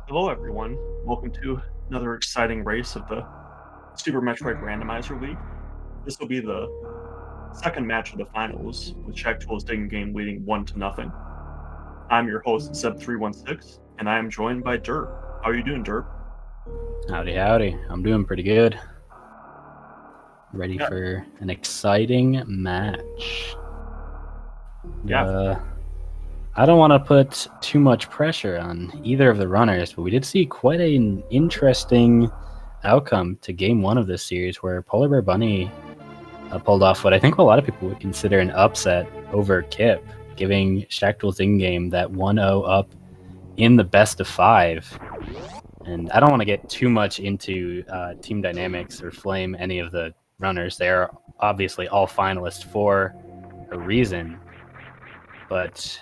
Hello, everyone. Welcome to another exciting race of the Super Metroid Randomizer League. This will be the second match of the finals, with Shaktool's digging game leading 1-0. I'm your host, Seb316, and I am joined by Derp. How are you doing, Derp? Howdy, howdy. I'm doing pretty good. Ready Yeah, for an exciting match. yeah, I don't want to put too much pressure on either of the runners, but we did see quite an interesting outcome to game one of this series where Polar Bear Bunny pulled off what I think a lot of people would consider an upset over Kip, giving Shaktool's in-game that 1-0 up in the best of five. And I don't want to get too much into team dynamics or flame any of the runners. They are obviously all finalists for a reason. But,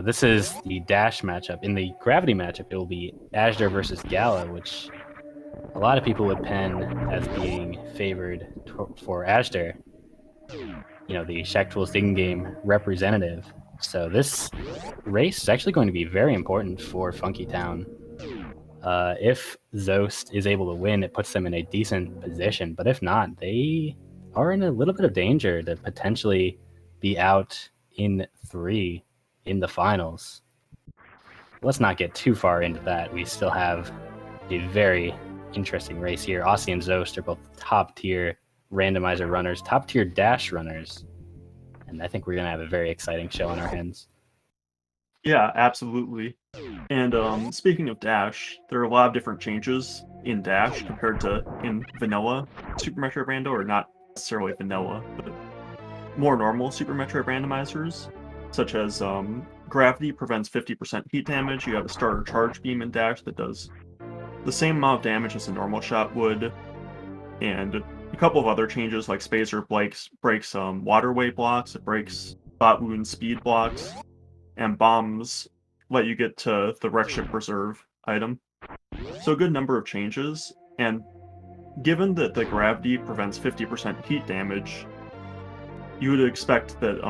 this is the Dash matchup. In the Gravity matchup, it will be Ashdar versus Gala, which a lot of people would pen as being favored for Ashdar. The Shaktool's Digging Game representative. So this race is actually going to be very important for Funky Town. If Zost is able to win, it puts them in a decent position. But if not, they are in a little bit of danger to potentially be out in 3 in the finals. Let's not get too far into that. We still have a very interesting race here. Aussie and Zost are both top tier randomizer runners, top tier dash runners. And I think we're going to have a very exciting show on our hands. yeah, absolutely. And speaking of Dash, there are a lot of different changes in Dash compared to in vanilla Super Metroid Rando, or not necessarily vanilla, but more normal Super Metroid randomizers, such as Gravity prevents 50% heat damage. You have a starter charge beam in Dash that does the same amount of damage as a normal shot would, and a couple of other changes like Spacer breaks waterway blocks, it breaks bot wound speed blocks, and bombs let you get to the wreck ship reserve item. So a good number of changes, and given that the Gravity prevents 50% heat damage, you would expect that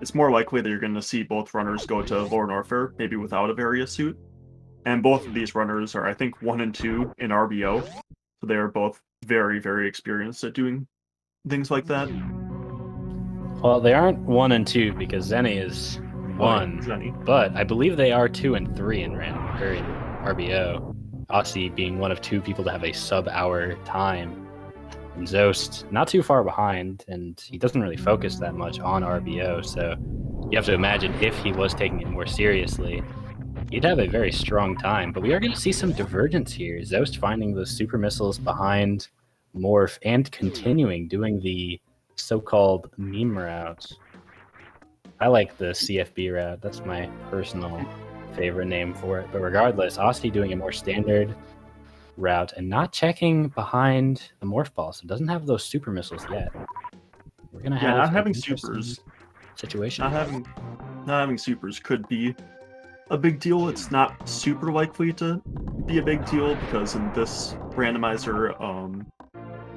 it's more likely that you're going to see both runners go to lower Norfair, maybe without a Varia suit. And both of these runners are, I think, 1 and 2 in RBO. So they are both very, very experienced at doing things like that. Well, they aren't 1 and 2 because Zenny is Oh, yeah, 1, Zenny. but I believe they are 2 and 3 in RBO. Aussie being one of 2 people to have a sub-hour time. And Zost not too far behind, and he doesn't really focus that much on RBO, so you have to imagine if he was taking it more seriously, he'd have a very strong time. But we are going to see some divergence here. Zost finding those super missiles behind Morph and continuing doing the so-called meme route. I like the CFB route. That's my personal favorite name for it. But regardless, Aussie doing a more standard route and not checking behind the morph ball, so it doesn't have those super missiles yet. We're gonna have not having an interesting supers. situation. Not having supers could be a big deal. It's not super likely to be a big deal because in this randomizer,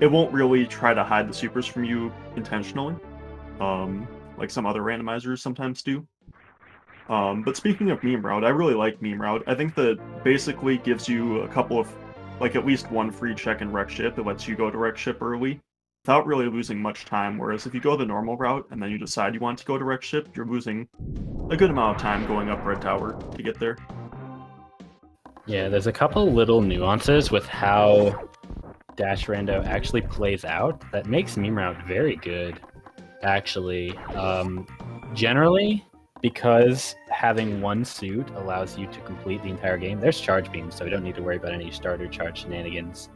it won't really try to hide the supers from you intentionally, like some other randomizers sometimes do. But speaking of meme route, I really like meme route. I think that basically gives you a couple of, like at least one free check in wreck ship. It lets you go to wreck ship early without really losing much time. Whereas if you go the normal route and then you decide you want to go to wreck ship, you're losing a good amount of time going up Red Tower to get there. Yeah, there's a couple little nuances with how Dash Rando actually plays out that makes meme route very good, actually. Generally, because having one suit allows you to complete the entire game, there's charge beams, so we don't need to worry about any starter charge shenanigans.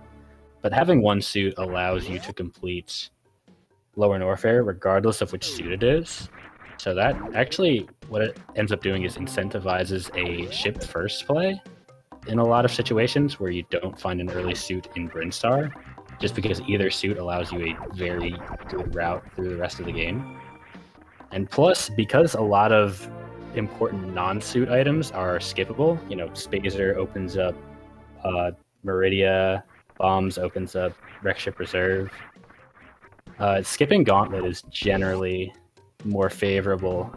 But having one suit allows you to complete lower Norfair regardless of which suit it is. So that actually, what it ends up doing is incentivizes a ship first play in a lot of situations where you don't find an early suit in Brinstar, just because either suit allows you a very good route through the rest of the game. And plus, because a lot of important non-suit items are skippable, Spazer opens up Meridia, Bombs opens up Wreck Ship Reserve. Skipping Gauntlet is generally more favorable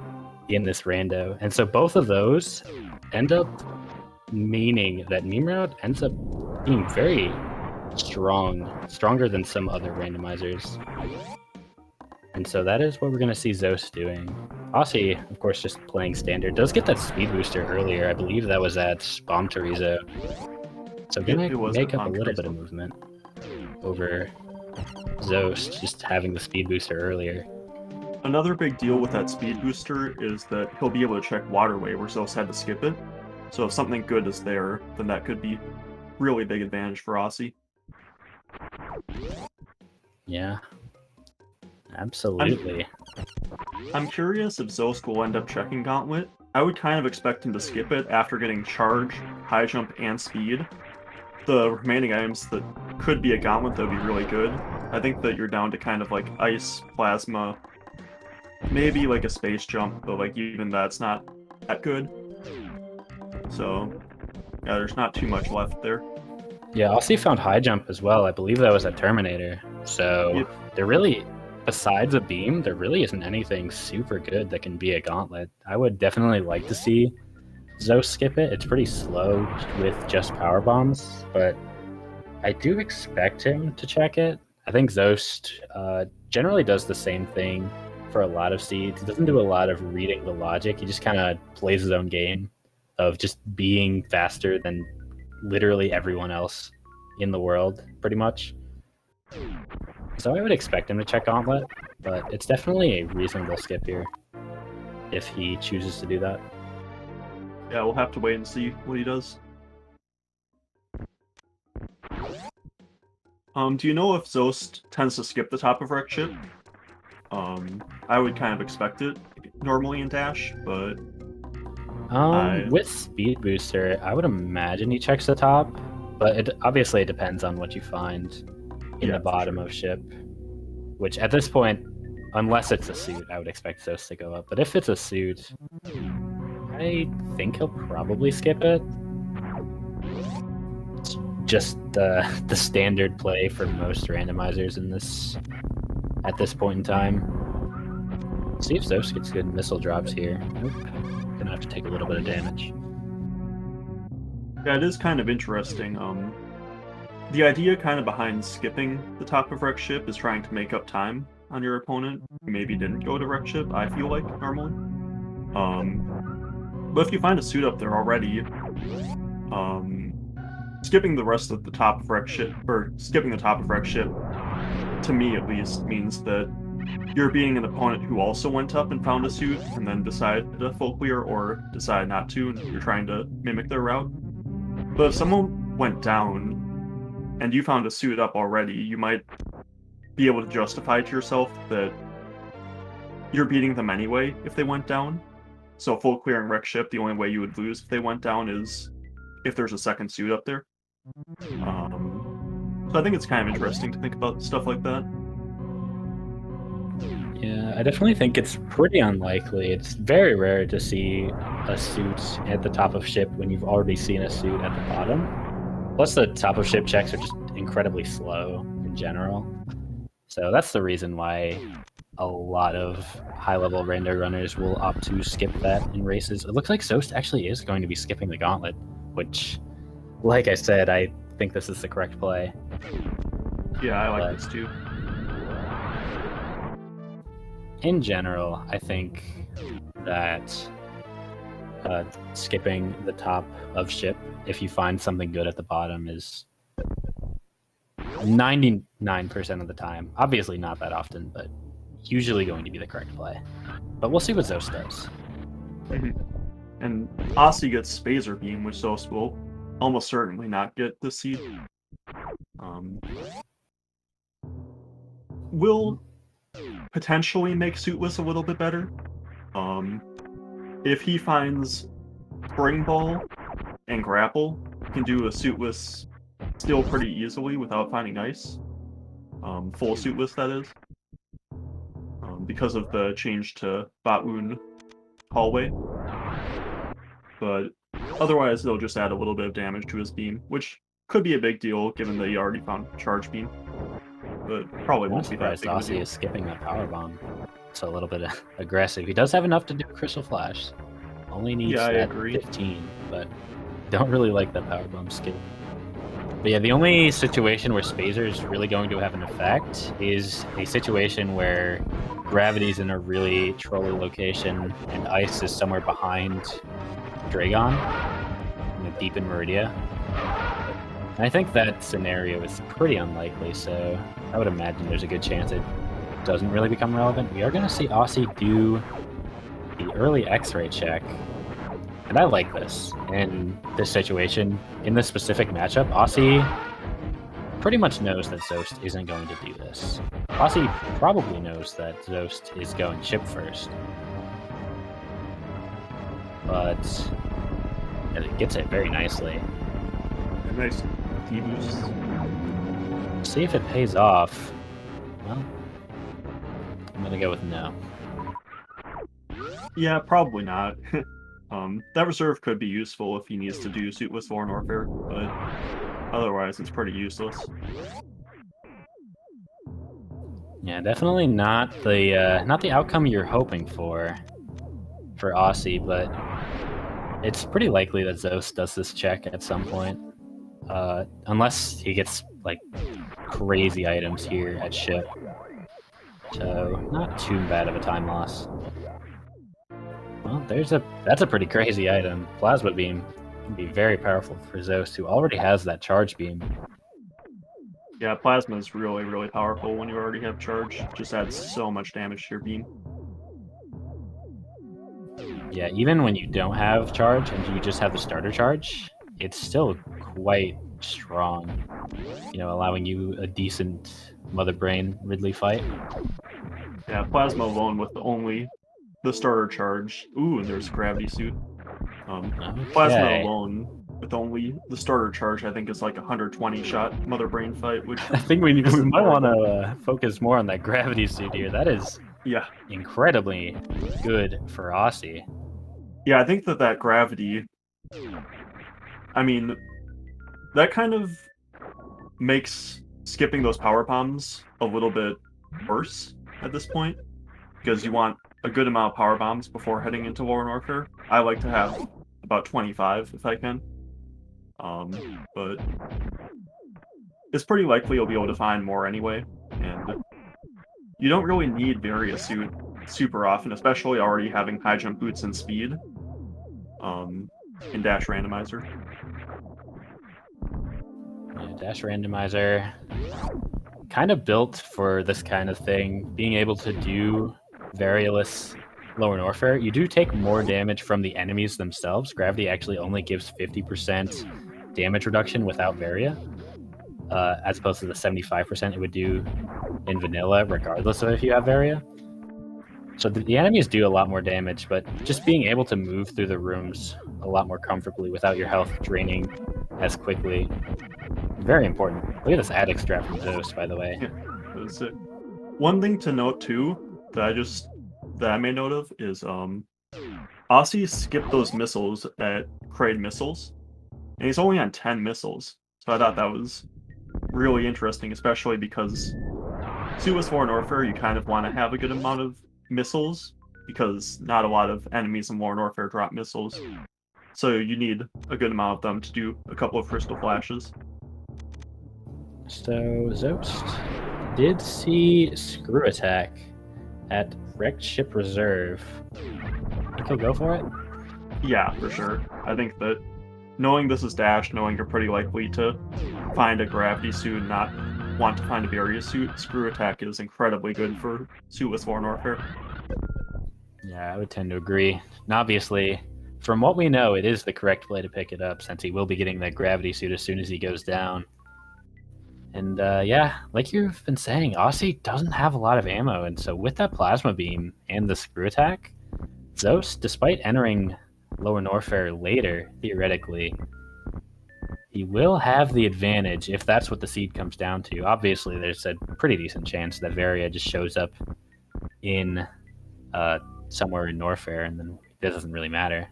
in this rando. And so both of those end up meaning that Nimrod ends up being very stronger than some other randomizers. And so that is what we're going to see Zeus doing. Aussie, of course, just playing standard, does get that speed booster earlier. I believe that was at Bomb Terizo. So going to make up a little bit of movement over Zeus, just having the speed booster earlier. Another big deal with that speed booster is that he'll be able to check Waterway where Zeus had to skip it. So if something good is there, then that could be really big advantage for Aussie. Yeah. Absolutely. I'm curious if Zeus will end up checking Gauntlet. I would kind of expect him to skip it after getting Charge, High Jump, and Speed. The remaining items that could be a Gauntlet that would be really good. I think that you're down to kind of like Ice, Plasma, maybe like a Space Jump, but like even that's not that good. So, yeah, there's not too much left there. Yeah, Aussie found High Jump as well. I believe that was at Terminator. So there really, besides a beam, there really isn't anything super good that can be a gauntlet. I would definitely like to see Zeus skip it. It's pretty slow with just power bombs, but I do expect him to check it. I think Zeus generally does the same thing for a lot of seeds. He doesn't do a lot of reading the logic. He just kind of plays his own game of just being faster than literally everyone else in the world, pretty much. So I would expect him to check Gauntlet, but it's definitely a reasonable skip here if he chooses to do that. Yeah, we'll have to wait and see what he does. Do you know if Zeus tends to skip the top of Wreck Ship? I would kind of expect it normally in Dash, but... With Speed Booster, I would imagine he checks the top, but obviously it depends on what you find in the bottom of ship, which at this point, unless it's a suit, I would expect Zeus to go up. But if it's a suit, I think he'll probably skip it. It's just the standard play for most randomizers in this at this point in time. See if Zeus gets good missile drops here. Nope. Gonna have to take a little bit of damage. Yeah, it is kind of interesting. The idea kind of behind skipping the top of Wreck Ship is trying to make up time on your opponent who maybe didn't go to Wreck Ship, I feel like, normally. But if you find a suit up there already, skipping the rest of the top of Wreck Ship, or skipping the top of Wreck Ship, to me at least, means that you're beating an opponent who also went up and found a suit and then decided to full clear or decide not to, and you're trying to mimic their route. But if someone went down and you found a suit up already, you might be able to justify to yourself that you're beating them anyway if they went down. So full clearing Wreck Ship, the only way you would lose if they went down is if there's a second suit up there. So I think it's kind of interesting to think about stuff like that. Yeah, I definitely think it's pretty unlikely. It's very rare to see a suit at the top of ship when you've already seen a suit at the bottom. Plus, the top of ship checks are just incredibly slow in general. So that's the reason why a lot of high-level rando runners will opt to skip that in races. It looks like Zoast actually is going to be skipping the gauntlet, which, like I said, I think this is the correct play. Yeah, I like this too. In general, I think that skipping the top of ship, if you find something good at the bottom, is 99% of the time. Obviously not that often, but usually going to be the correct play. But we'll see what Zeus does. And Aussie gets Spazer Beam, which Zeus will almost certainly not get this seed. Will potentially make Suitless a little bit better. If he finds Spring Ball and Grapple, he can do a Suitless still pretty easily without finding Ice. Full Suitless, that is. Because of the change to Batwoon Hallway. But otherwise, they'll just add a little bit of damage to his beam, which could be a big deal given that he already found Charge Beam. But probably won't be that big of a deal. Aussie is skipping that power bomb. It's a little bit aggressive. He does have enough to do Crystal Flash. Only needs that 15, but don't really like that power bomb skill. But yeah, the only situation where Spazer is really going to have an effect is a situation where gravity's in a really trolly location and ice is somewhere behind Dragon, deep in Meridia. And I think that scenario is pretty unlikely, so I would imagine there's a good chance it doesn't really become relevant. We are going to see Aussie do the early X-ray check. And I like this in this situation. In this specific matchup, Aussie pretty much knows that Zost isn't going to do this. Aussie probably knows that Zost is going chip first. But it gets it very nicely. A nice D-boost. See if it pays off. Well, I'm going to go with no. Yeah, probably not. That reserve could be useful if he needs to do Suitless for Norfair, but otherwise it's pretty useless. Yeah, definitely not the outcome you're hoping for Aussie, but it's pretty likely that Zost does this check at some point, unless he gets like crazy items here at ship. So not too bad of a time loss. Well, that's a pretty crazy item. Plasma Beam can be very powerful for Zost, who already has that Charge Beam. Yeah, Plasma is really, really powerful when you already have Charge. Just adds so much damage to your beam. Yeah, even when you don't have Charge and you just have the starter Charge, it's still quite strong. You know, allowing you a decent Mother Brain Ridley fight. Yeah, Plasma alone with only the starter Charge. Ooh, and there's Gravity Suit. Plasma alone with only the starter Charge, I think, is like 120 shot Mother Brain fight, which I think we might want to focus more on that Gravity Suit here. That is incredibly good for Aussie. Yeah, I think that Gravity, I mean, that kind of makes skipping those power bombs a little bit worse at this point, because you want a good amount of power bombs before heading into War Warfare. I like to have about 25 if I can. But it's pretty likely you'll be able to find more anyway, and you don't really need Varia Suit super often, especially already having high jump boots and speed in Dash Randomizer. Yeah, Dash Randomizer, kind of built for this kind of thing, being able to do Varialess lower Norfair. You do take more damage from the enemies themselves. Gravity actually only gives 50% damage reduction without Varia, as opposed to the 75% it would do in vanilla, regardless of if you have Varia. So the enemies do a lot more damage, but just being able to move through the rooms a lot more comfortably without your health draining as quickly, very important. Look at this ad extract from Zost, by the way. Yeah, that's it. One thing to note too that I made note of is Aussie skipped those missiles at Kraid Missiles, and he's only on 10 missiles. So I thought that was really interesting, especially because Suitless War Norfair, you kind of want to have a good amount of missiles, because not a lot of enemies in War Norfair drop missiles. So you need a good amount of them to do a couple of Crystal Flashes. So Zost did see Screw Attack at Wrecked Ship Reserve. Think he'll go for it? Yeah, for sure. I think that knowing this is Dash, knowing you're pretty likely to find a Gravity Suit and not want to find a Varia Suit, Screw Attack is incredibly good for Suitless War Norfair. Yeah, I would tend to agree. And obviously, from what we know, it is the correct play to pick it up, since he will be getting that Gravity Suit as soon as he goes down. And yeah, like you've been saying, Aussie doesn't have a lot of ammo, and so with that Plasma Beam and the Screw Attack, Zost, despite entering Lower Norfair later, theoretically, he will have the advantage if that's what the seed comes down to. Obviously, there's a pretty decent chance that Varia just shows up in somewhere in Norfair, and then it doesn't really matter.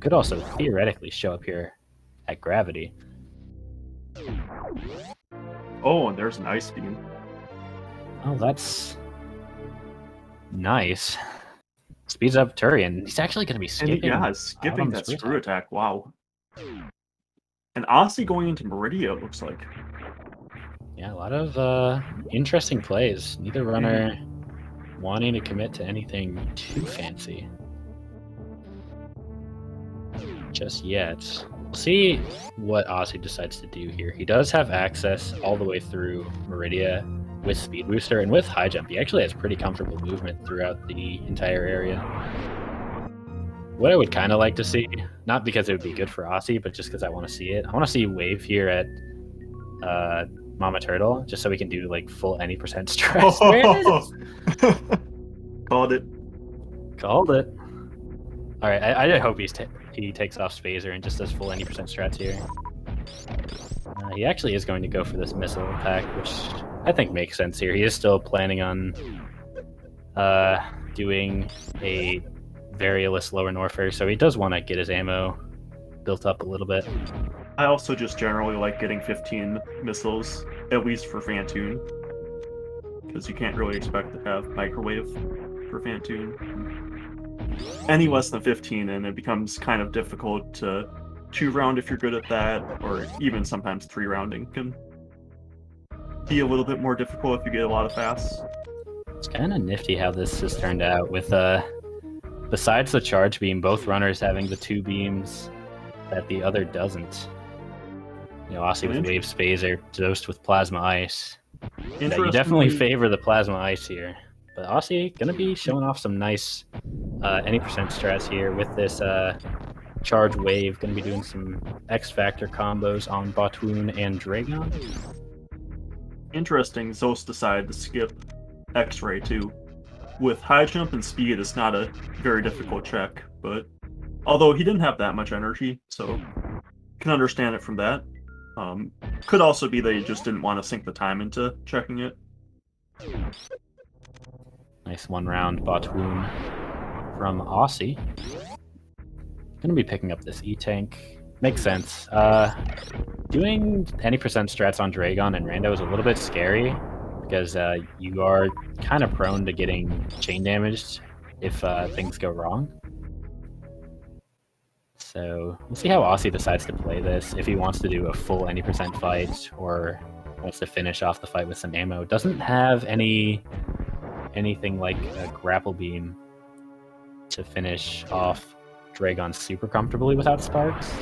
Could also theoretically show up here at Gravity. Oh, and there's an Ice Beam. Oh, that's nice. Speeds up Turian. He's actually going to be skipping. Yeah, skipping that Screw Attack. Wow. And Aussie going into Meridia, it looks like. Yeah, a lot of interesting plays. Neither runner wanting to commit to anything too fancy just yet. We'll see what Aussie decides to do here. He does have access all the way through Meridia with Speed Booster and with High Jump. He actually has pretty comfortable movement throughout the entire area. What I would kind of like to see, not because it would be good for Aussie, but just because I want to see it. I want to see Wave here at Mama Turtle, just so we can do like full any percent stress. Called it. Called it. All right, I hope he takes off Spazer and just does full any percent strats here. He actually is going to go for this missile attack, which I think makes sense here. He is still planning on doing a variolous lower Norfair, so he does want to get his ammo built up a little bit. I also just generally like getting 15 missiles, at least for Fantoon, because you can't really expect to have microwave for Fantoon. Any less than 15, and it becomes kind of difficult to 2-round if you're good at that, or even sometimes 3-rounding can be a little bit more difficult if you get a lot of fast. It's kind of nifty how this has turned out with besides the charge beam, both runners having the 2 beams that the other doesn't. You know, Aussie with Wave Spazer, Dosed with Plasma Ice. Yeah, you definitely favor the Plasma Ice here. But Aussie gonna be showing off some nice any percent strats here with this charge wave. Gonna be doing some X Factor combos on Botwoon and Dragon. Interesting, Zeus decided to skip X-Ray too. With high jump and speed, it's not a very difficult check, but although he didn't have that much energy, so can understand it from that. Could also be that he just didn't want to sink the time into checking it. Nice 1-round Botwoon from Aussie. Gonna be picking up this E-Tank. Makes sense. Doing any percent strats on Dragon and Rando is a little bit scary because you are kind of prone to getting chain damaged if things go wrong. So we'll see how Aussie decides to play this, if he wants to do a full any percent fight or wants to finish off the fight with some ammo. Doesn't have anything like a grapple beam to finish off Dragon super comfortably without sparks.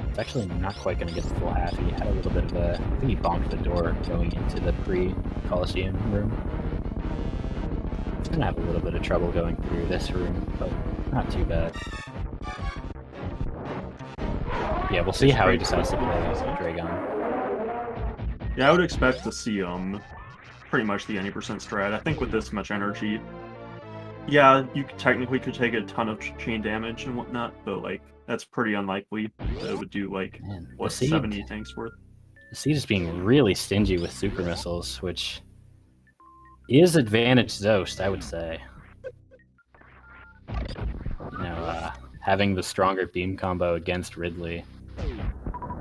It's actually not quite going to get the full half. He had a little bit of I think he bonked the door going into the pre-Coliseum room. He's going to have a little bit of trouble going through this room, but not too bad. Yeah, we'll see how he decides to play Dragon. Yeah, I would expect to see pretty much the any percent strat. I think with this much energy, yeah, you technically could take a ton of chain damage and whatnot, but like that's pretty unlikely that it would do like what 70 tanks worth. The Seed is being really stingy with super missiles, which is advantage Zost, I would say. You know, having the stronger beam combo against Ridley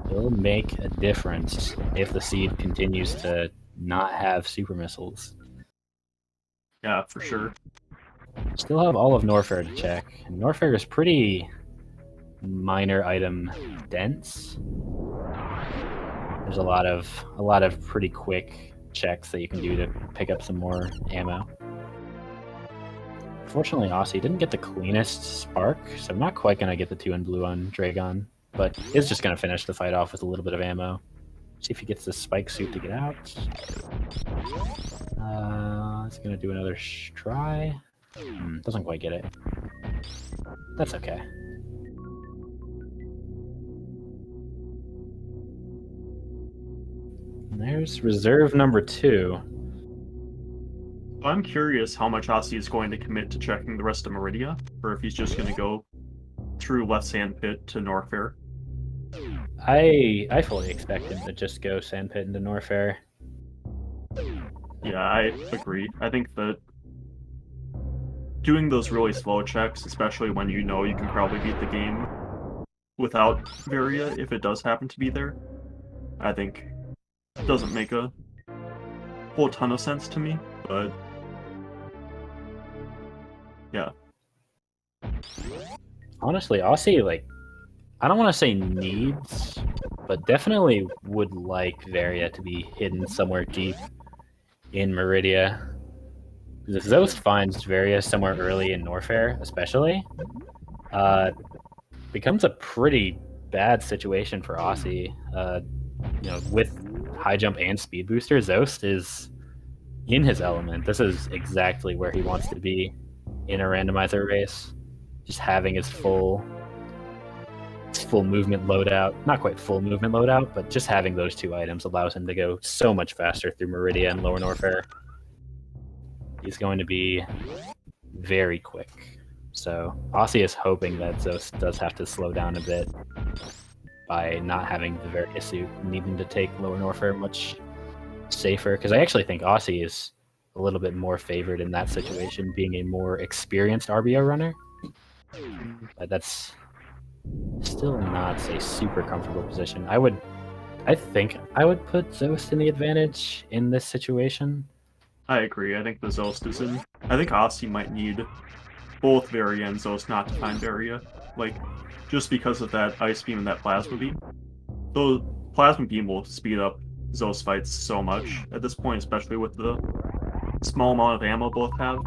will make a difference if the Seed continues to not have super missiles. Yeah, for sure. Still have all of Norfair to check. And Norfair is pretty minor item dense. There's a lot of pretty quick checks that you can do to pick up some more ammo. Fortunately, Aussie didn't get the cleanest spark, so I'm not quite going to get the 2 in blue on Dragon, but is just going to finish the fight off with a little bit of ammo. See if he gets the spike suit to get out. He's going to do another try. Doesn't quite get it. That's okay. And there's reserve number 2. I'm curious how much Aussie is going to commit to checking the rest of Meridia, or if he's just going to go through left sandpit to Norfair. I fully expect him to just go sandpit into Norfair. Yeah, I agree. I think that doing those really slow checks, especially when you know you can probably beat the game without Varia, if it does happen to be there, I think doesn't make a whole ton of sense to me, but yeah. Honestly, Aussie, like, I don't want to say needs, but definitely would like Varia to be hidden somewhere deep in Meridia. Because if Zost finds Varia somewhere early in Norfair, especially, becomes a pretty bad situation for Aussie. With high jump and speed booster, Zost is in his element. This is exactly where he wants to be in a randomizer race. Just having his full movement loadout. Not quite full movement loadout, but just having those two items allows him to go so much faster through Meridia and Lower Norfair. He's going to be very quick. So Aussie is hoping that Zost does have to slow down a bit by not having the Varia suit, needing to take Lower Norfair much safer. Because I actually think Aussie is a little bit more favored in that situation, being a more experienced RBO runner. But that's still not a super comfortable position. I think I would put Zost in the advantage in this situation. I agree. I think the Zost is in. I think Aussie might need both Varia and Zost not to find Varia. Like, just because of that Ice Beam and that Plasma Beam. Though Plasma Beam will speed up Zost fights so much at this point, especially with the small amount of ammo both have.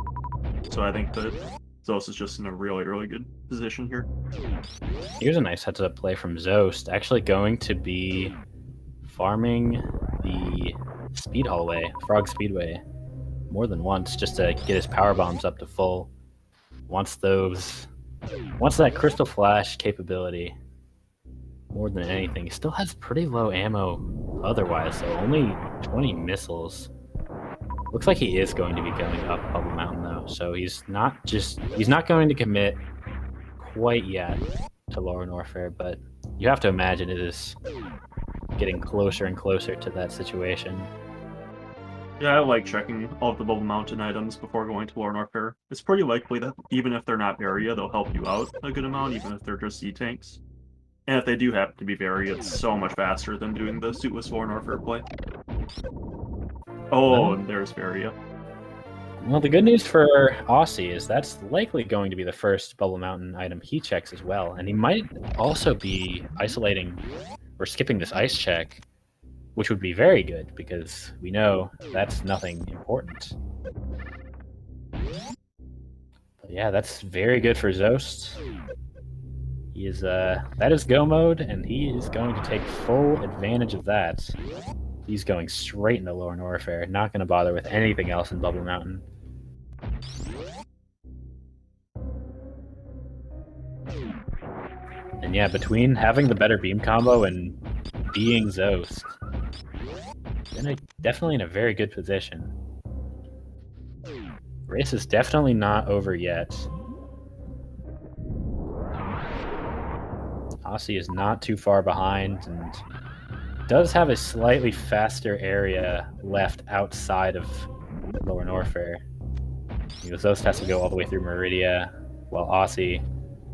So I think that Zost is just in a really, really good position here. Here's a nice heads-up play from Zost. Actually going to be farming the Speed Hallway, Frog Speedway, more than once, just to get his power bombs up to full. Wants that Crystal Flash capability more than anything. He still has pretty low ammo otherwise, so only 20 missiles. Looks like he is going to be going up Bubble Mountain though, so he's not going to commit quite yet to Lower Norfair, but you have to imagine it is getting closer and closer to that situation. Yeah, I like checking all of the Bubble Mountain items before going to Lower Norfair. It's pretty likely that even if they're not Varia, they'll help you out a good amount, even if they're just C-Tanks. And if they do happen to be Varia, it's so much faster than doing the Suitless Lower Norfair play. Oh, and there's Varia. Well, the good news for Aussie is that's likely going to be the first Bubble Mountain item he checks as well, and he might also be isolating or skipping this ice check, which would be very good because we know that's nothing important. But yeah, that's very good for Zost. He is that is go mode, and he is going to take full advantage of that. He's going straight into Lower Norfair, not going to bother with anything else in Bubble Mountain. And yeah, between having the better beam combo and being Zost, definitely in a very good position. Race is definitely not over yet. Aussie is not too far behind and does have a slightly faster area left outside of Lower Norfair. Zost has to go all the way through Meridia, while Aussie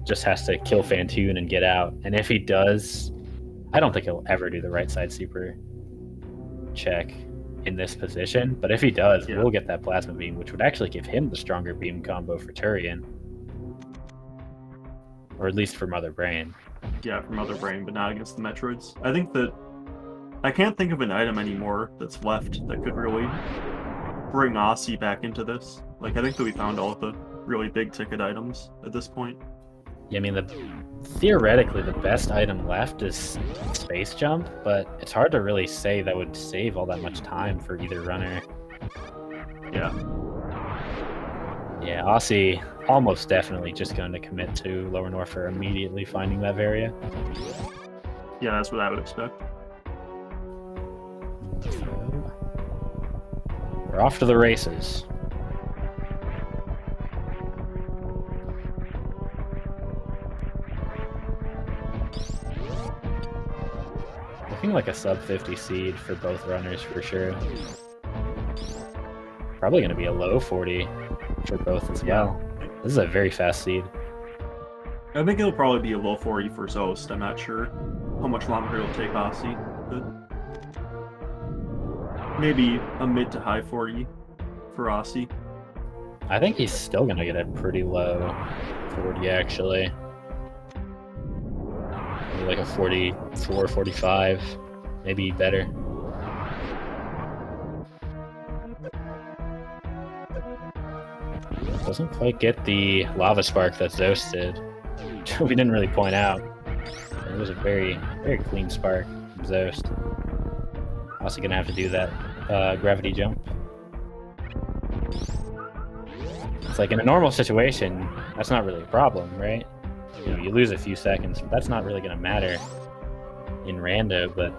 just has to kill Fantoon and get out. And if he does, I don't think he'll ever do the right side super check in this position, but if he does, we'll get that Plasma Beam, which would actually give him the stronger beam combo for Turian. Or at least for Mother Brain. Yeah, for Mother Brain, but not against the Metroids. I think that I can't think of an item anymore that's left that could really bring Aussie back into this. Like, I think that we found all of the really big ticket items at this point. Yeah, I mean, theoretically, the best item left is Space Jump, but it's hard to really say that would save all that much time for either runner. Yeah. Yeah, Aussie almost definitely just going to commit to Lower Norfair immediately finding that Varia. Yeah, that's what I would expect. So, we're off to the races. Looking like a sub 50 seed for both runners for sure. Probably going to be a low 40 for both as well. This is a very fast seed. I think it'll probably be a low 40 for Zost. I'm not sure how much longer it'll take Aussie, but maybe a mid to high 40 for Aussie. I think he's still going to get a pretty low 40 actually. like a 44, 45, maybe better. Doesn't quite get the lava spark that Zeus did. We didn't really point out. It was a very, very clean spark from Zeus. Also gonna have to do that gravity jump. It's like in a normal situation, that's not really a problem, right? You know, you lose a few seconds, but that's not really gonna matter in Rando. But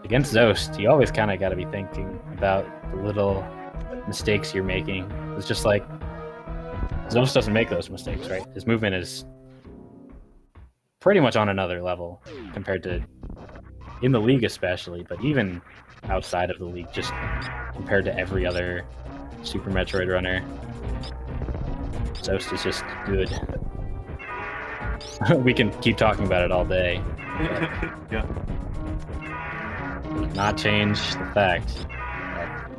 against Zeus, you always kind of got to be thinking about the little mistakes you're making. It's just like Zeus doesn't make those mistakes, right? His movement is pretty much on another level compared to in the league especially, but even outside of the league, just compared to every other Super Metroid runner. Zeus is just good. We can keep talking about it all day. Yeah. Does not change the fact that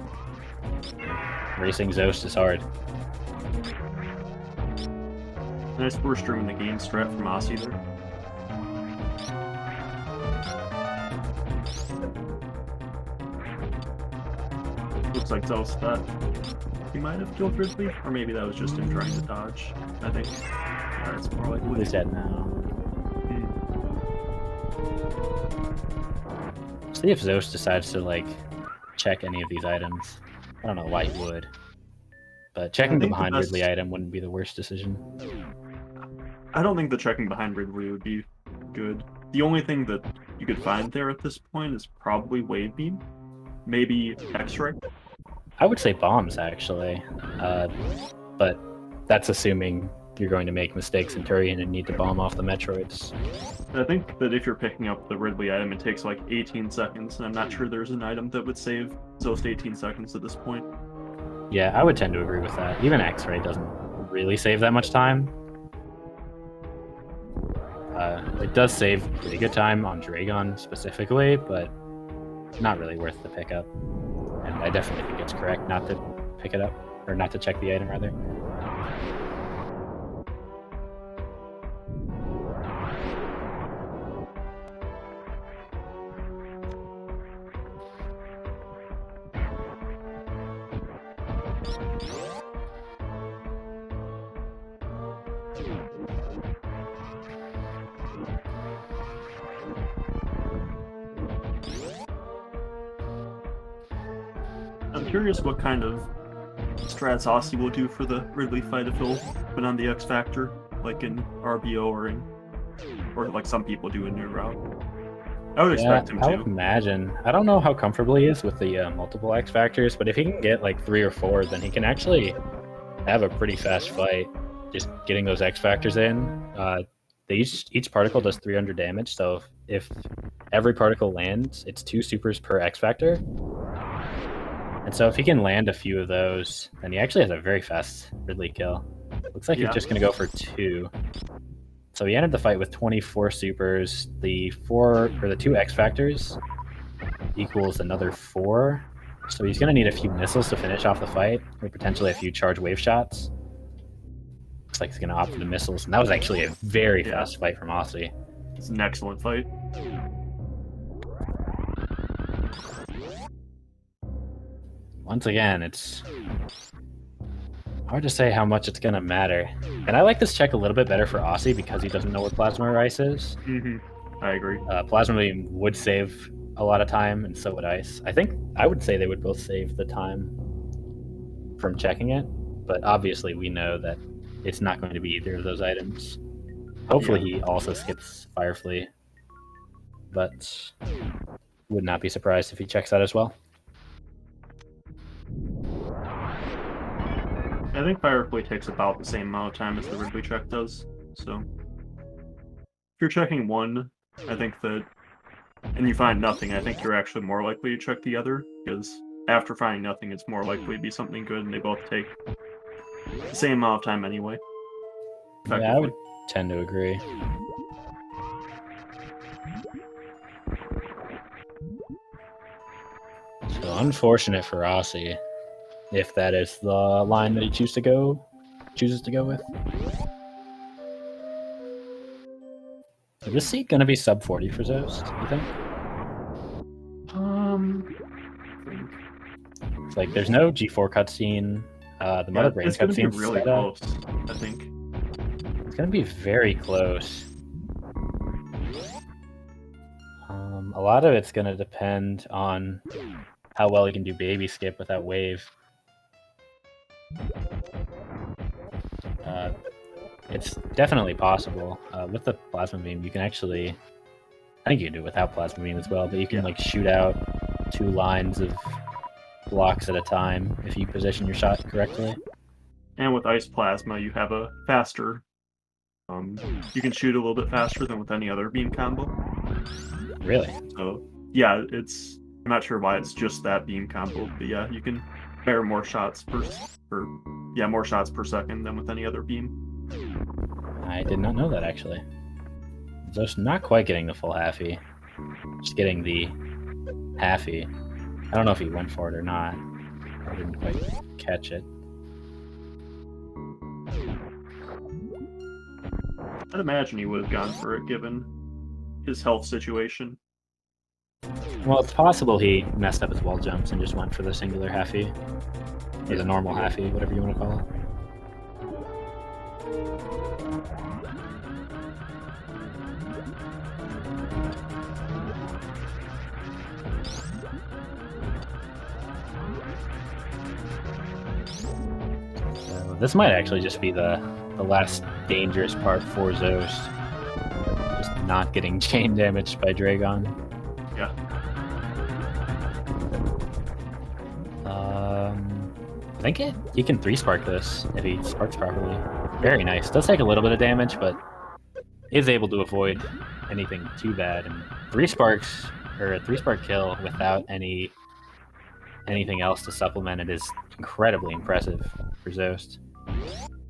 racing Zeus is hard. Nice first stream in the game strat from Aussie there. Looks like Zeus thought he might have killed Ridley, or maybe that was just him trying to dodge. I think that's more like What is that now? See if Zeus decides to like check any of these items. I don't know why he would, but checking the behind Ridley item wouldn't be the worst decision. I don't think the checking behind Ridley would be good. The only thing that you could find there at this point is probably Wave Beam, maybe X-Ray. I would say bombs actually, but that's assuming you're going to make mistakes in Turian and need to bomb off the Metroids. I think that if you're picking up the Ridley item, it takes like 18 seconds, and I'm not sure there's an item that would save Zeus 18 seconds at this point. Yeah, I would tend to agree with that. Even X-Ray doesn't really save that much time. It does save pretty good time on Dragon specifically, but not really worth the pickup. And I definitely think it's correct not to pick it up, or not to check the item, rather. I'm curious what kind of strats Aussie will do for the Ridley fight if he'll put on the X Factor, like in RBO or like some people do in New Route. I would expect him to. I would imagine. I don't know how comfortable he is with the multiple X Factors, but if he can get like 3 or 4, then he can actually have a pretty fast fight. Just getting those X Factors in. Each particle does 300 damage, so if every particle lands, it's 2 supers per X Factor. And so if he can land a few of those, then he actually has a very fast Ridley kill. Looks like he's just going to go for 2. So he entered the fight with 24 supers. The 2 X Factors equals another 4. So he's going to need a few missiles to finish off the fight, or potentially a few charge wave shots. Looks like he's going to opt for the missiles. And that was actually a very fast fight from Aussie. It's an excellent fight. Once again, it's hard to say how much it's going to matter. And I like this check a little bit better for Aussie because he doesn't know what Plasma Ice is. I agree. Plasma Beam would save a lot of time, and so would Ice. I would say they would both save the time from checking it, but obviously we know that it's not going to be either of those items. Hopefully he also skips Fire Flea, but would not be surprised if he checks that as well. I think Fire Flea takes about the same amount of time as the Ridley check does, so if you're checking one, I think that, and you find nothing, I think you're actually more likely to check the other, because after finding nothing, it's more likely to be something good, and they both take the same amount of time anyway. Yeah, I would tend to agree. So unfortunate for Aussie, if that is the line that he chooses to go with. It this seat gonna be sub 40 for Zost, you think? I think. It's like there's no G4 cutscene. The Mother Brain it's gonna be cutscene really set up. close, I think. It's gonna be very close. A lot of it's gonna depend on how well you can do baby skip without wave. It's definitely possible. With the plasma beam, you can actually... I think you can do it without plasma beam as well, but you can like shoot out 2 lines of blocks at a time if you position your shot correctly. And with ice plasma, you have a faster... you can shoot a little bit faster than with any other beam combo. Really? So, yeah, it's... I'm not sure why it's just that beam combo, but yeah, you can fire more shots per second than with any other beam. I did not know that, actually. Just not quite getting the full halfie. Just getting the halfie. I don't know if he went for it or not. I didn't quite catch it. I'd imagine he would have gone for it given his health situation. Well, it's possible he messed up his wall jumps and just went for the singular halfie. Or the normal halfie, whatever you want to call it. So this might actually just be the last dangerous part for Zost. Just not getting chain damaged by Dragon. Yeah. I think he can 3-spark this if he sparks properly. Very nice. Does take a little bit of damage, but is able to avoid anything too bad. And 3 sparks, or a 3-spark kill without anything else to supplement it is incredibly impressive for Zost.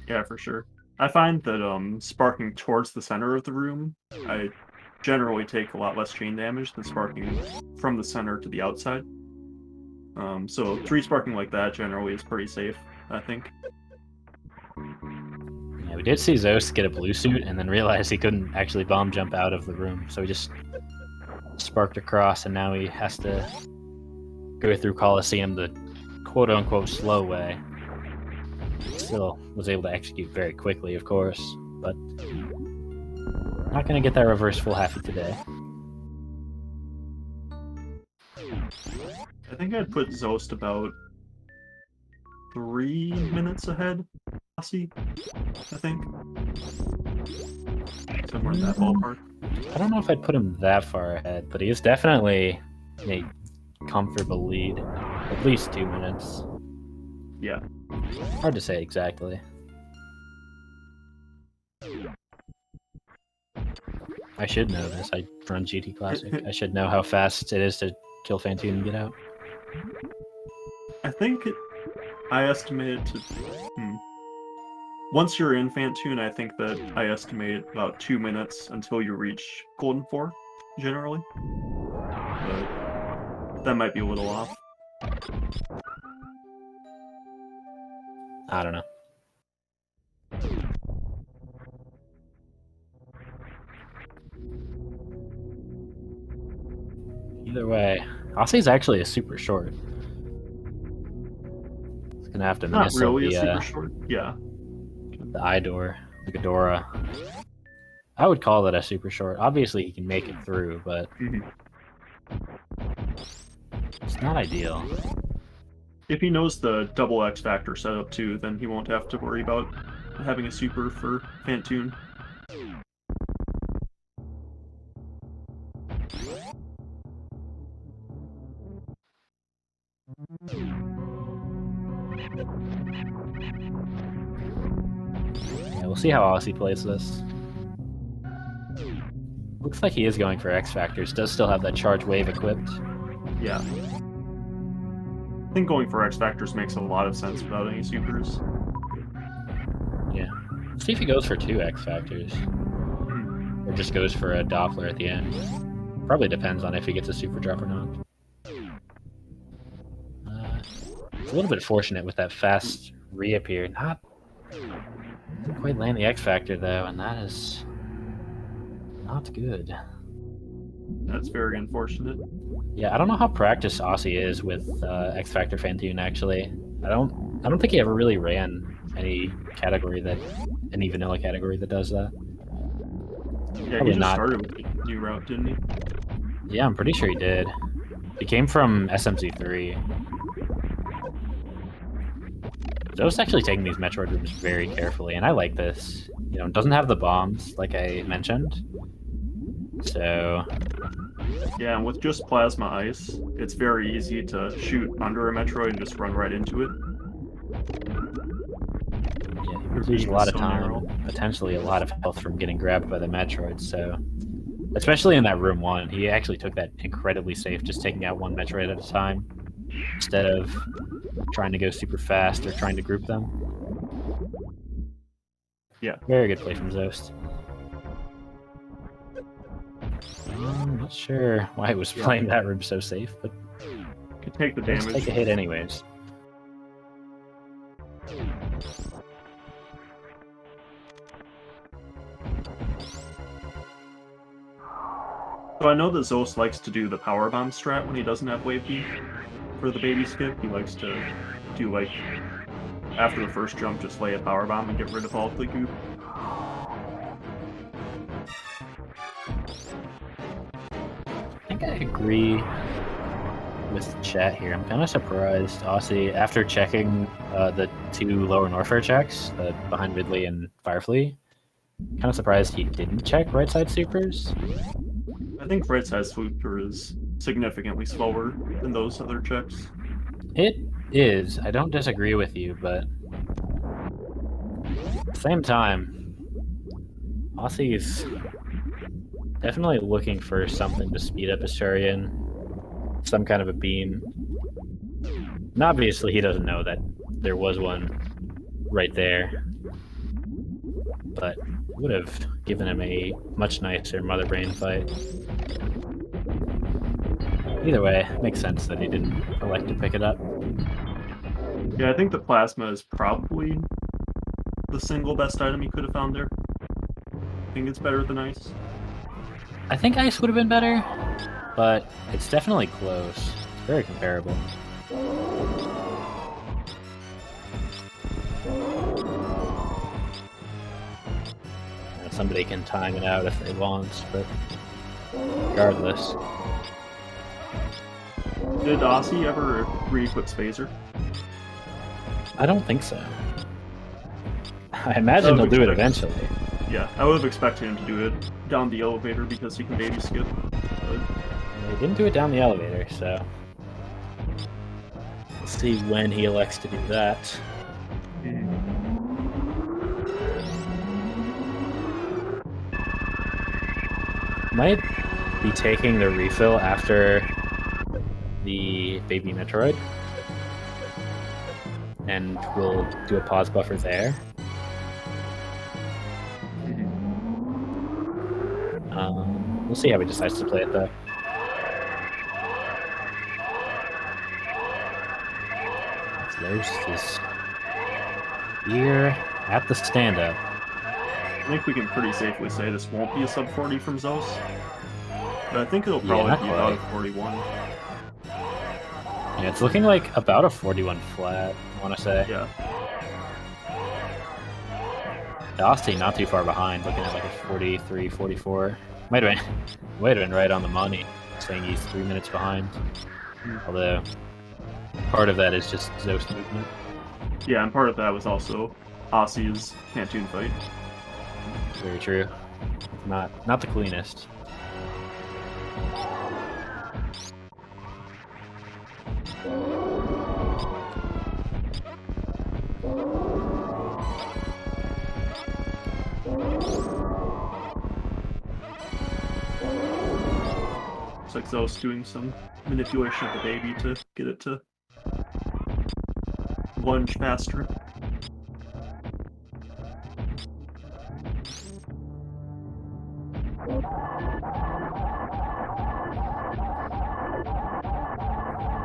Yeah, for sure. I find that sparking towards the center of the room, I generally take a lot less chain damage than sparking from the center to the outside. So 3-sparking like that generally is pretty safe, I think. Yeah, we did see Zost get a blue suit and then realize he couldn't actually bomb jump out of the room, so he just sparked across, and now he has to go through Coliseum the quote-unquote slow way. Still was able to execute very quickly, of course, but not going to get that reverse full halfie today. I think I'd put Zost about 3 minutes ahead, Aussie, I think. Somewhere in that ballpark. I don't know if I'd put him that far ahead, but he is definitely in a comfortable lead. At least 2 minutes. Yeah. Hard to say exactly. I should know this. I run GT Classic. I should know how fast it is to kill Fantoon and get out. I think I estimate it to... Once you're in Fantoon, I think that I estimate about 2 minutes until you reach Golden 4, generally. But that might be a little off. I don't know. Either way, Aussie's actually a super short. It's gonna have to Not miss really the, a super short. Yeah. the eye door, the Ghidorah. I would call that a super short. Obviously, he can make it through, but it's not ideal. If he knows the double X Factor setup too, then he won't have to worry about having a super for Fantoon. Yeah, we'll see how Aussie plays this. Looks like he is going for X Factors. Does still have that charge wave equipped. Yeah. I think going for X Factors makes a lot of sense without any supers. Yeah. Let's see if he goes for 2 X Factors. Or just goes for a Doppler at the end. Probably depends on if he gets a super drop or not. It's a little bit fortunate with that fast reappear. Not didn't quite land the X Factor though, and that is Not good. That's very unfortunate. Yeah, I don't know how practiced Aussie is with X Factor Fantoon. Actually, I don't think he ever really ran any vanilla category that does that. Yeah, Probably he just not. started with the new route, didn't he? Yeah, I'm pretty sure he did. He came from SMC3. Zo's actually taking these Metroid rooms very carefully, and I like this. You know, it doesn't have the bombs, like I mentioned. So, Yeah, and with just plasma ice, it's very easy to shoot under a Metroid and just run right into it. yeah, you would lose Beam a is lot of so time, narrow. potentially a lot of health from getting grabbed by the Metroid, so... Especially in that room 1, he actually took that incredibly safe, just taking out one Metroid at a time, instead of trying to go super fast or trying to group them. Yeah. Very good play from Zost. I'm not sure why he was playing that room so safe, but Could take the let's damage. take a hit anyways. So I know that Zos likes to do the power bomb strat when he doesn't have wave beam for the baby skip. He likes to do like after the first jump, just lay a power bomb and get rid of all of the goop. I think I agree with chat here. I'm kind of surprised Aussie, after checking the 2 lower Norfair checks, behind Ridley and Firefly, kind of surprised he didn't check right side supers. I think right side sweeper is significantly slower than those other checks. It is. I don't disagree with you, but at the same time, Aussie's definitely looking for something to speed up his Shuriken, some kind of a beam. And obviously he doesn't know that there was one right there, but would have given him a much nicer Mother Brain fight. Either way, it makes sense that he didn't elect to pick it up. Yeah, I think the plasma is probably the single best item he could have found there. I think it's better than ice. I think ice would have been better, but it's definitely close. It's very comparable. Somebody can time it out if they want, but regardless. Did Aussie ever re-equip Spazer? I don't think so. I imagine he'll do it eventually. Yeah, I would have expected him to do it down the elevator because he can baby skip. But... he didn't do it down the elevator, so we'll see when he elects to do that. Might be taking the refill after the baby Metroid, and we'll do a pause buffer there. We'll see how he decides to play it though. Ghost is here at the stand-up. I think we can pretty safely say this won't be a sub 40 from Zos. But I think it'll probably be about a 41. Yeah, it's looking like about a 41 flat, I want to say. Yeah. Austin not too far behind, looking at like a 43, 44. Might have been right on the money, saying he's 3 minutes behind. Although, part of that is just Zos movement. Yeah, and part of that was also Aussie's Fantoon fight. Very true. Not the cleanest. Looks like Zos doing some manipulation of the baby to get it to lunge faster.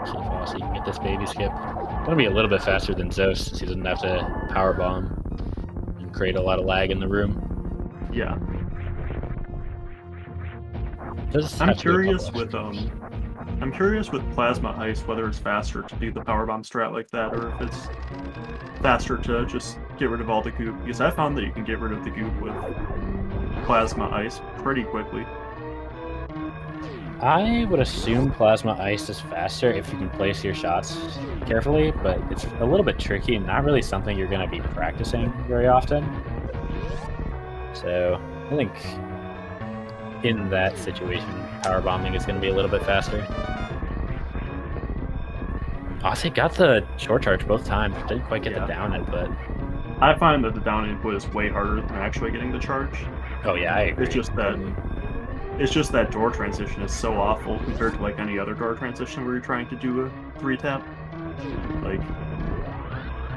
See if Aussie can get this baby skip. Gonna be a little bit faster than Zos since he doesn't have to power bomb and create a lot of lag in the room. Yeah. Does I'm have to be a curious couple with extra. I'm curious with plasma ice whether it's faster to do the power bomb strat like that, or if it's faster to just get rid of all the goop. Because I found that you can get rid of the goop with plasma ice pretty quickly. I would assume plasma ice is faster if you can place your shots carefully, but it's a little bit tricky and not really something you're going to be practicing very often. So I think in that situation, power bombing is going to be a little bit faster. Aussie got the short charge both times. Didn't quite get the down input. I find that the down input is way harder than actually getting the charge. Oh yeah, I agree. It's just that door transition is so awful compared to like any other door transition where you're trying to do a 3-tap. Like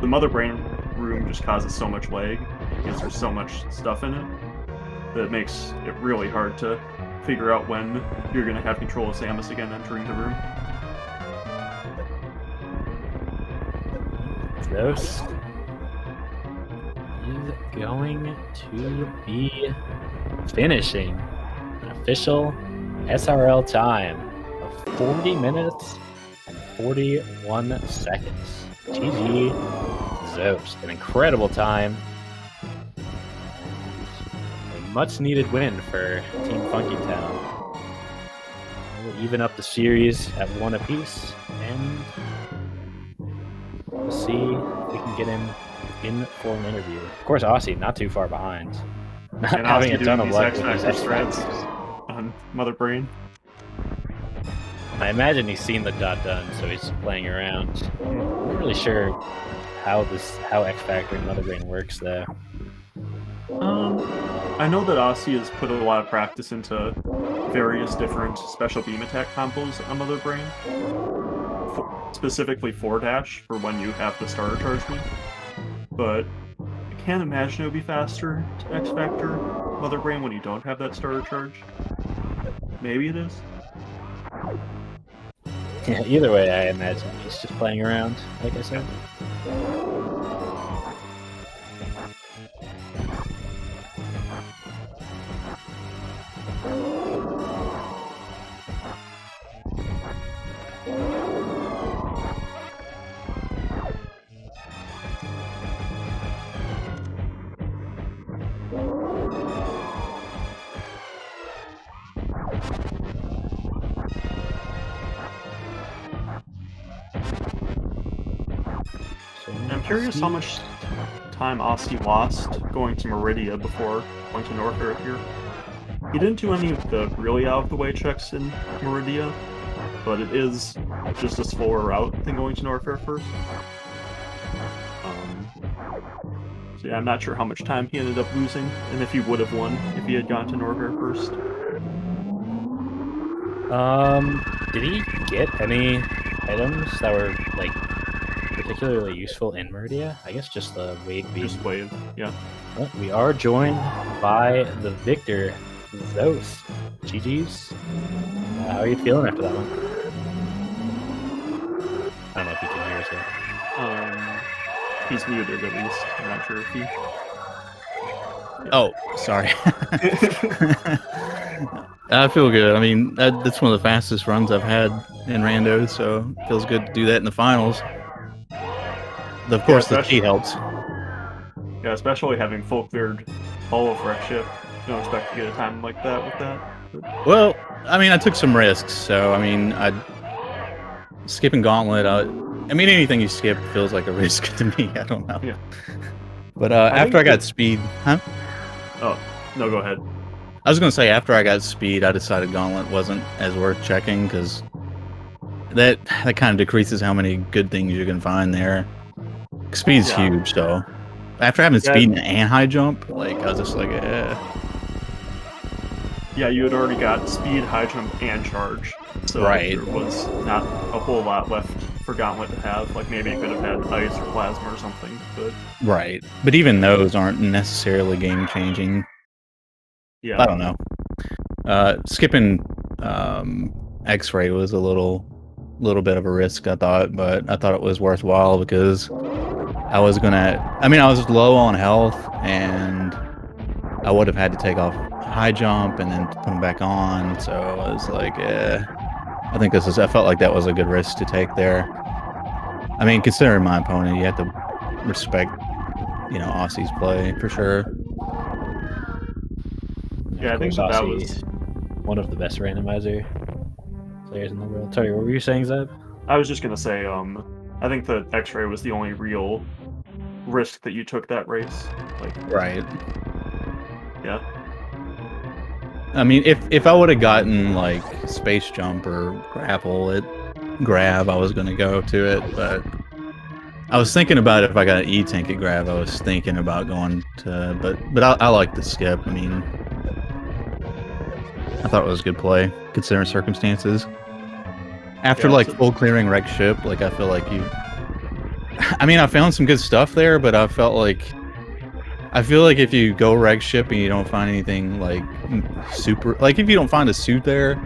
the mother brain room just causes so much lag because there's so much stuff in it that it makes it really hard to figure out when you're going to have control of Samus again entering the room. This is going to be finishing an official SRL time of 40 minutes and 41 seconds. GG Zost. An incredible time. A much needed win for Team Funky Town. We'll even up the series at 1 apiece, and we'll see if we can get him in for an interview. Of course, Aussie not too far behind. Not And having Aussie a ton of doing luck these with his X-Factor X strats on Mother Brain. I imagine he's seen the dot done, so he's playing around. I'm not really sure how X Factor and Mother Brain works though. I know that Aussie has put a lot of practice into various different special beam attack combos on Mother Brain. Specifically 4-dash for when you have the starter charge me. But I can't imagine it would be faster to X Factor Mother Brain when you don't have that starter charge. Maybe it is. Yeah, either way, I imagine he's just playing around, like I said. I'm curious how much time Aussie lost going to Meridia before going to Norfair here. He didn't do any of the really out-of-the-way checks in Meridia, but it is just a slower route than going to Norfair first. So yeah, I'm not sure how much time he ended up losing, and if he would have won if he had gone to Norfair first. Did he get any items that were like particularly useful in Meridia? I guess just the Wade beam. Just wave, yeah. Well, we are joined by the victor, Zost. GG's. How are you feeling after that one? I don't know if you can hear us yet. He's muted at least. I'm not sure if he... Oh, sorry. I feel good. I mean, that's one of the fastest runs I've had in Rando, so it feels good to do that in the finals. Of course, the cheat helps. Yeah, especially having full cleared all of Wreck Ship. You don't expect to get a time like that with that. But... Well, I mean, I took some risks, so I mean, skipping Gauntlet. I mean, anything you skip feels like a risk to me. I don't know. Yeah. But after I got speed, huh? Oh, no, go ahead. I was gonna say after I got speed, I decided Gauntlet wasn't as worth checking because that kind of decreases how many good things you can find there. Speed's huge, so after having speed and high jump, like I was just like, eh. Yeah, you had already got speed, high jump, and charge, so there was not a whole lot left for Gauntlet to have. Like maybe it could have had ice or plasma or something, but right. But even those aren't necessarily game changing. Yeah, I don't know. Skipping X-ray was a little bit of a risk, I thought, but I thought it was worthwhile because I was low on health and I would have had to take off high jump and then put them back on. So I was like, yeah, I think this is. I felt like that was a good risk to take there. I mean, considering my opponent, you have to respect, Aussie's play for sure. Yeah, Of I think course, that Aussie, was. one of the best randomizer players in the world. Sorry, what were you saying, Zeb? I was just gonna say, I think the X-ray was the only real risk that you took that race. Like, Right. yeah, I mean, if I would have gotten like space jump or grab, I was gonna go to it, but I was thinking about if I got an E-tank at grab, I was thinking about going to, but I like the skip. I mean, I thought it was a good play considering circumstances. After yeah. like So, full clearing wreck ship, like I feel like you. I mean, I found some good stuff there, but I feel like if you go wreck ship and you don't find anything like super, like if you don't find a suit there,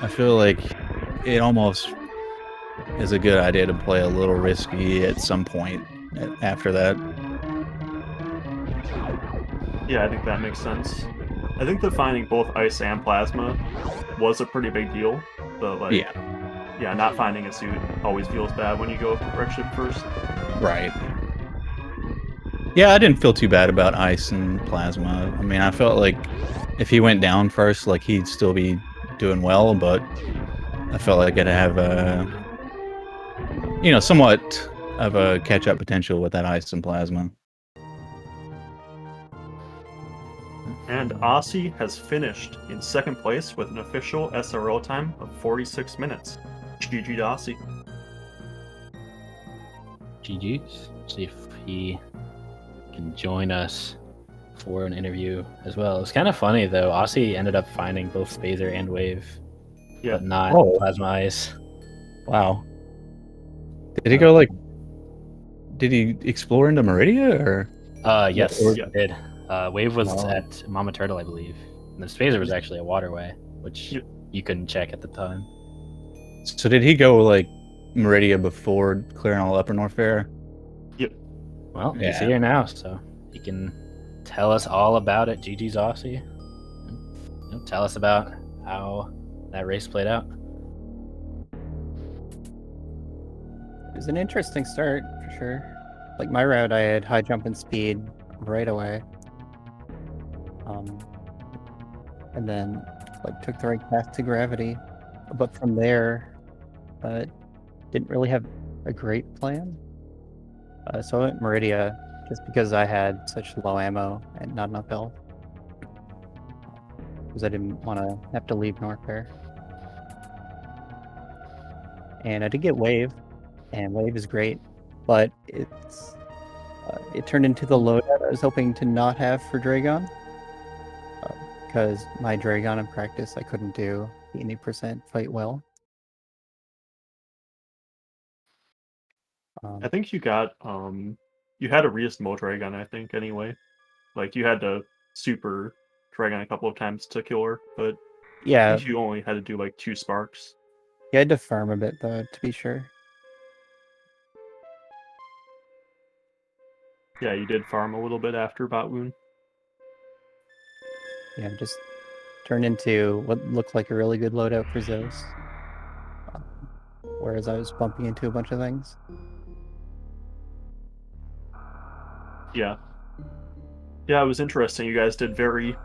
I feel like it almost is a good idea to play a little risky at some point after that. yeah, I think that makes sense. I think that finding both ice and plasma was a pretty big deal, but like, Yeah, yeah, not finding a suit always feels bad when you go wreck ship first. right. Yeah, I didn't feel too bad about ice and plasma. I mean, I felt like if he went down first, like he'd still be doing well, but I felt like I'd have somewhat of a catch-up potential with that ice and plasma. And Aussie has finished in second place with an official SRO time of 46 minutes. GG to Aussie. GG's. See if he can join us for an interview as well. It's kind of funny though. Aussie ended up finding both Phaser and Wave, Yeah. but not Oh. Plasma Ice. Wow. Did he go like? Did he explore into Meridia or? Yes, Yeah. he did. Wave was Oh. at Mama Turtle, I believe. And then Phaser was actually a waterway, which Yeah. you couldn't check at the time. So did he go like Meridia before clearing all Upper Norfair? Yep. Well, he's Yeah. here now, so he can tell us all about it. GG's Aussie. Tell us about how that race played out. It was an interesting start for sure. Like my route, I had high jump and speed right away, and then like took the right path to gravity. But from there, didn't really have a great plan. So I went Meridia just because I had such low ammo and not enough health, because I didn't want to have to leave Norfair. And I did get Wave, and Wave is great, but it turned into the loadout I was hoping to not have for Dragon, because my Dragon in practice I couldn't do 80% fight well. I think you got you had a Reist Dragon, I think, anyway. Like you had to super Dragon a couple of times to kill her, but I Yeah, think you only had to do like 2 sparks. you had to farm a bit though, to be sure. Yeah, you did farm a little bit after Bot Wound. Yeah, just turned into what looked like a really good loadout for Zeus. Whereas I was bumping into a bunch of things. Yeah. Yeah, it was interesting. You guys did very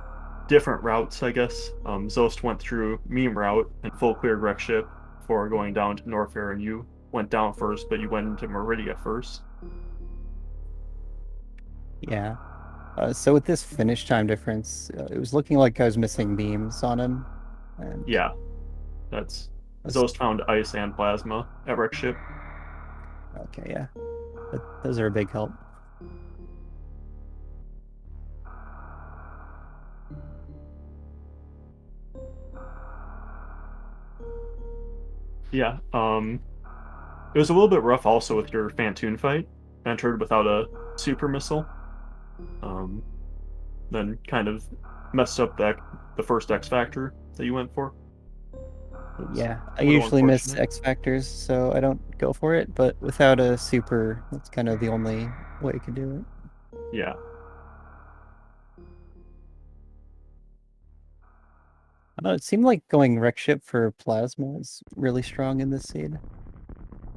different routes, I guess. Zost went through meme route and full cleared wreck ship before going down to Norfair, and you went down first, but you went into Meridia first. Yeah. So with this finish time difference, it was looking like I was missing beams on him. And Yeah, that's Zost found ice and plasma at wreck ship. Okay, yeah. Those are a big help. Yeah, it was a little bit rough also with your Fantoon fight. Entered without a super missile. Then kind of messed up the first X Factor that you went for. Yeah, I a little usually miss unfortunate. X Factors, so I don't go for it, but without a super, that's kind of the only way I could do it. Yeah. It seemed like going wreck ship for plasma is really strong in this seed,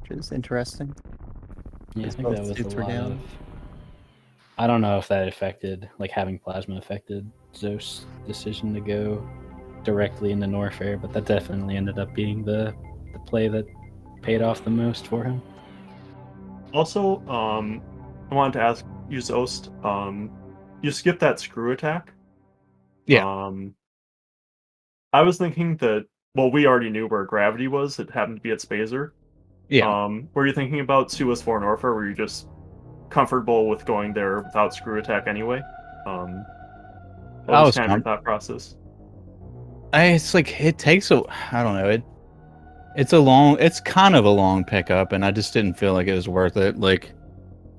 which is interesting. Yeah, I Because think both that was a suits were lot down. of. I don't know if that affected, like having plasma affected Zos' decision to go directly into Norfair, but that definitely ended up being the play that paid off the most for him. Also, I wanted to ask you, Zost, you skipped that screw attack. Yeah. I was thinking that, well, we already knew where gravity was. It happened to be at Spazer. Yeah. Were you thinking about Suez 4 Norfair? Were you just comfortable with going there without screw attack anyway? What I was was kind of your thought process? it's like it takes a I don't know, it's kind of a long pickup, and I just didn't feel like it was worth it. Like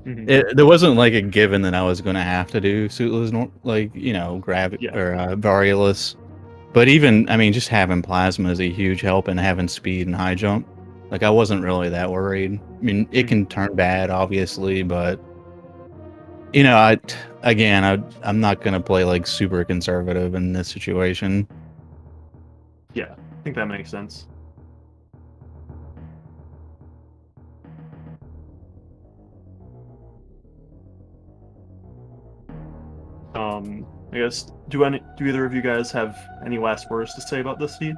Mhm. there wasn't like a given that I was gonna have to do suitless gravity Yeah. or variolus. But even I mean just having plasma is a huge help, and having speed and high jump. Like I wasn't really that worried. I mean it can turn bad obviously, but I'm not gonna play like super conservative in this situation. Yeah, I think that makes sense. I guess do either of you guys have any last words to say about this feed?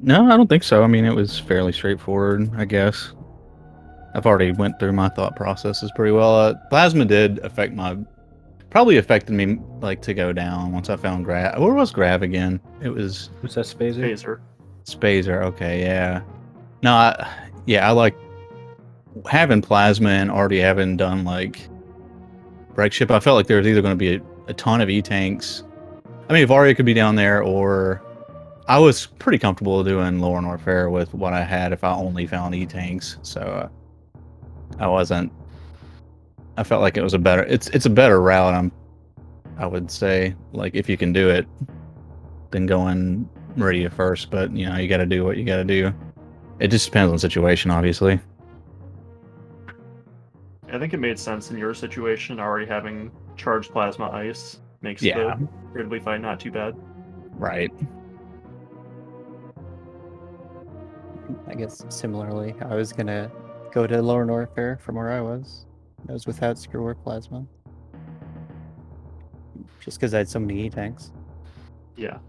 No, I don't think so. I mean, it was fairly straightforward, I guess. I've already went through my thought processes pretty well. Plasma did probably affected me like to go down once I found Grav. Where was Grav again? It was Who's that Spazer? Phaser. Spazer. Okay, yeah. No, I like having Plasma and already having done like Break Ship. I felt like there was either going to be a ton of E-tanks. I mean, Varia could be down there, or I was pretty comfortable doing Lower Norfair with what I had if I only found E-tanks. So I felt like it was it's a better route. I would say, like, if you can do it, than going Meridia first. But you got to do what you got to do. It just depends on the situation, obviously. I think it made sense in your situation. Already having charged plasma ice makes Yeah, the Ridley fight not too bad. right. I guess similarly, I was gonna go to Lower Norfair from where I was. I was without screw or plasma. Just because I had so many E-tanks. Yeah.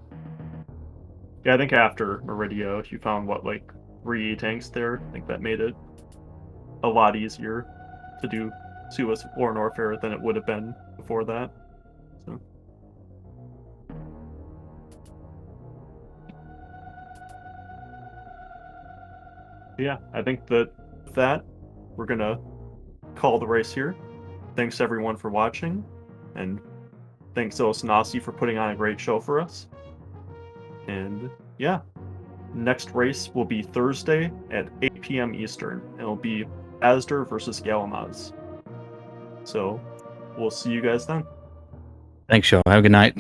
Yeah, I think after Meridia, if you found like 3 tanks there, I think that made it a lot easier to do Suez or Norfair than it would have been before that. So yeah, I think that with that, we're gonna call the race here. Thanks everyone for watching, and thanks Osanasi for putting on a great show for us. And yeah, next race will be Thursday at 8 p.m. Eastern. It'll be Asder versus Galamaz. So we'll see you guys then. Thanks, y'all. Have a good night.